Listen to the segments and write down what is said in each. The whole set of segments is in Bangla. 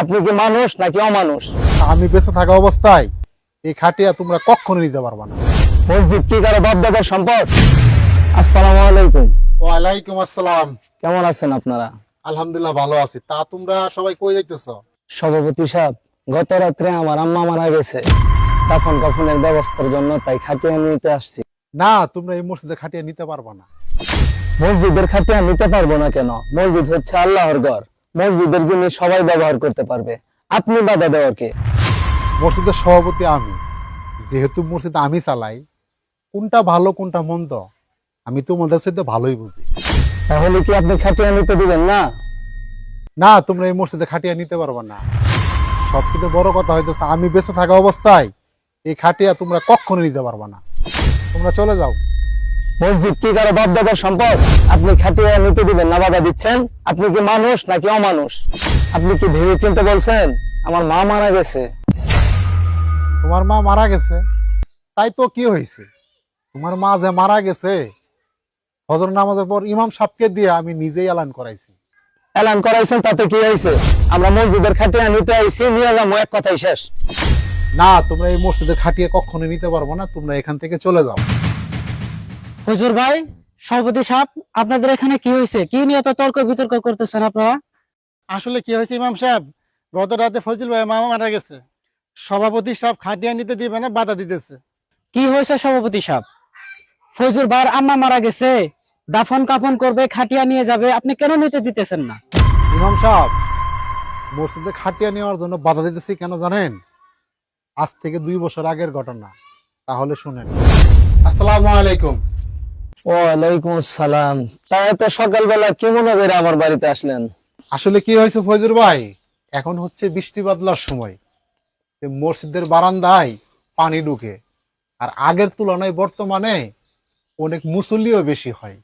আপনি কি মানুষ নাকি অমানুষ? আমি বেঁচে থাকা অবস্থায় এই খাটিয়া তোমরা কখনো নিতে পারবা না। মসজিদ কি কারো বাপ-দাদার সম্পদ? আসসালামু আলাইকুম। ওয়ালাইকুম আসসালাম। কেমন আছেন আপনারা? আলহামদুলিল্লাহ ভালো আছি। তা তোমরা সবাই কই যাইতেছো? সভাপতি সাহেব, গত রাত্রে আমার আম্মা মারা গেছে, দাফন কাফনের ব্যবস্থার জন্য তাই খাটিয়া নিতে আসছি। না, তোমরা এই মসজিদে খাটিয়া নিতে পারবা না। মসজিদের খাটিয়া নিতে পারবো না কেন? মসজিদ হচ্ছে আল্লাহর ঘর, মসজিদের জিনিস সবাই ব্যবহার করতে পারবে, আপনি বাধা দেওয়া কে? মসজিদের সভাপতি আমি, যেহেতু মসজিদ আমি চালাই, কোনটা ভালো কোনটা মন্দ আমি তোমাদের সাথে ভালোই বুঝি। তাহলে কি আপনি খাটিয়া নিতে দিবেন না? না, তোমরা এই মসজিদে খাটিয়া নিতে পারবা না। সবচেয়ে বড় কথা হইতেছে আমি বেঁচে থাকা অবস্থায় এই খাটিয়া তোমরা কখনো নিতে পারবা না। তোমরা চলে যাও। মসজিদ কি কারো বাপ-দাদার সম্পদ? আপনি খাটিয়া নিতে দিবেন না, বাধা দিচ্ছেন? আপনি কি মানুষ নাকি অমানুষ? আপনি কি ভেবে চিন্তে বলছেন? আমার মা মারা গেছে। তোমার মা মারা গেছে, তাই তো কি হয়েছে? তোমার মা যে মারা গেছে, ফজর নামাজের পর ইমাম সাহেবকে দিয়ে আমি নিজেই এলান করাইছি। এলান করাইছেন, তাতে কি হয়েছে? আমরা মসজিদের খাটিয়া নিতে আইছি, নিয়ে যাবো, এক কথাই শেষ। না, তোমরা এই মসজিদে খাটিয়া কখনো নিতে পারবো না। তোমরা এখান থেকে চলে যাও। হুজুর ভাই, সভাপতি সাহেব, আপনাদের এখানে কি হয়েছে? কি নিয়ে এত তর্ক বিতর্ক করতেছেন আপনারা? আসলে কি হয়েছে ইমাম সাহেব, গত রাতে ফজল ভাই মামা মারা গেছে, সভাপতি সাহেব খাটিয়া নিতে দিবে না, বাধা দিতেছে। কি হয়েছে সভাপতি সাহেব? ফজুর ভাইয়ের আম্মা মারা গেছে, দাফন কাফন করবে, খাটিয়া নিয়ে যাবে, আপনি কেন নিতে দিতেছেন না? ইমাম সাহেব, মসজিদে খাটিয়া নেওয়ার জন্য বাধা দিতেছি কেন জানেন? আজ থেকে 2 বছর আগের ঘটনা। তাহলে শুনেন। আসসালামু আলাইকুম। ওয়ালাইকুম আসসালাম। তাই এত সকালবেলা কি মনে করে আমার বাড়িতে আসলেন? আসলে কি হয়েছে ফজর ভাই, এখন হচ্ছে বৃষ্টি বাদলার সময়। এই মসজিদের বারান্দায় পানি ঢুকে, আর আগের তুলনায় বর্তমানে অনেক মুসল্লিও বেশি হয়।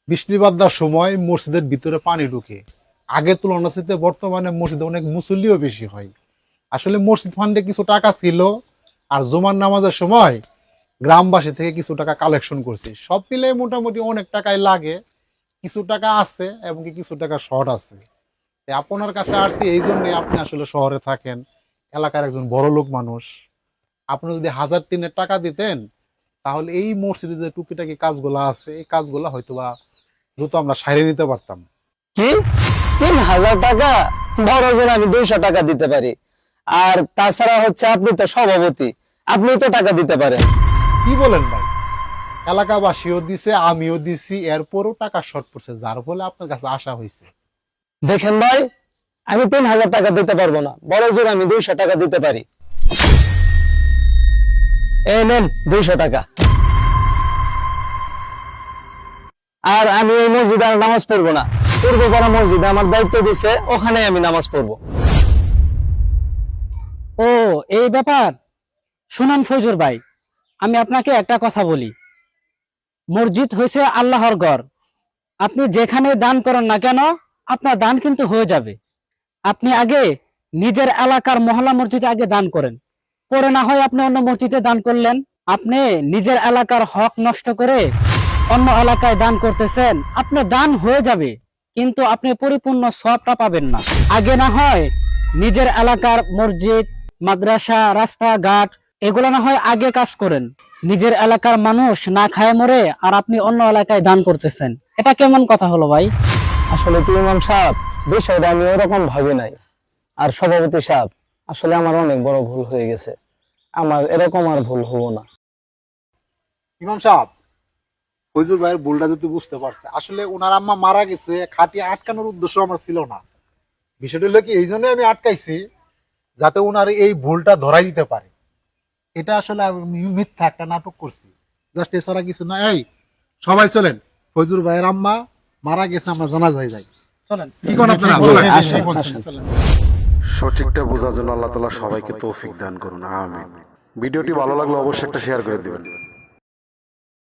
বৃষ্টি বাদলার সময় মসজিদের ভিতরে পানি ঢুকে, আগের তুলনায় বর্তমানে মসজিদে অনেক মুসল্লিও বেশি হয়। আসলে মসজিদ ফান্ডে কিছু টাকা ছিল, আর জুমার নামাজের সময় গ্রামবাসী থেকে কিছু টাকা কালেকশন করছি। সব মিলে মোটামুটি অনেক টাকাই লাগে। কিছু টাকা আছে এবং কিছু টাকা শর্ট আছে। আপনার কাছে আসছি এই জন্যে, আপনি আসলে শহরে থাকেন, এলাকার একজন বড় লোক মানুষ। আপনি যদি 1000-3 টাকা দিতেন, তাহলে এই মসজিদে যে টুকিটাকি কাজগুলো আছে, এই কাজগুলো হয়তোবা দ্রুত আমরা সারিয়ে নিতে পারতাম। কি 3000 টাকা? বড় জোর আমি 200 টাকা দিতে পারি। আর তাছাড়া হচ্ছে আপনি তো সভাপতি, আপনি তো টাকা দিতে পারেন। কি বলেন ভাই? এলাকাবাসীও দিছে, আমিও দিছি, এরপরও টাকা শর্ট পড়ছে, যার ফলে আপনার কাছে আসা হয়েছে। দেখেন ভাই, আমি 3000 টাকা দিতে পারবো না, বড় জোর আমি 200 টাকা দিতে পারি। এই নেন 200 টাকা। আর আমি এই মসজিদে আর নামাজ পড়বো না। পূর্বপাড়া মসজিদে আমার দায়িত্ব দিছে, ওখানে আমি নামাজ পড়বো। ও, এই ব্যাপার। শুনান ফজুর ভাই, আমি আপনাকে একটা কথা বলি। মসজিদ হয়েছে আল্লাহর ঘর। আপনি যেখানে দান করেন না কেন, আপনার দান কিন্তু হয়ে যাবে। আপনি আগে নিজের এলাকার মহল্লা মসজিদে আগে দান করেন, পরে না হয় আপনি অন্য মসজিদে দান করলেন। আপনি নিজের এলাকার হক নষ্ট করে অন্য এলাকায় দান করতেছেন। আপনার দান হয়ে যাবে, কিন্তু আপনি পরিপূর্ণ সওয়াবটা পাবেন না। আগে না হয় নিজের এলাকার মসজিদ, মাদ্রাসা, রাস্তাঘাট এগুলো না হয় আগে কাজ করেন। নিজের এলাকার মানুষ না খায় মরে, আর আপনি অন্য এলাকায় দান করতেছেন। এটা কেমন কথা হলো ভাই? আসলে কি ইমাম সাহেব, বিষয়টা আমি ওরকম ভাবি নাই। আর সভাপতি সাহেব, আসলে আমার অনেক বড় ভুল হয়ে গেছে, আমার এরকম আর ভুল হবো না। ইমাম সাহেব, ফজল ভাইয়ের ভুলটা যদি বুঝতে পারছে, আসলে ওনার আম্মা মারা গেছে, খাটিয়া আটকানোর উদ্দেশ্য আমার ছিল না। বিষয়টা হলো কি, এই জন্য আমি আটকাইছি যাতে ওনার এই ভুলটা ধরাই দিতে পারে। এটা আসলে আমি মিথ্যা একটা নাটক করছি, জাস্ট এছাড়া কিছু না। এই সবাই চলেন, ফজল ভাইয়ের আম্মা মারা গেছে, আমরা জানাজা হয়ে যাই। চলেন। কি কোন আপনারা? আসেন। সঠিকটা বোঝার জন্য আল্লাহ তাআলা সবাইকে তৌফিক দান করুন, আমিন। ভিডিওটি ভালো লাগলে অবশ্যই একটা শেয়ার করে দিবেন।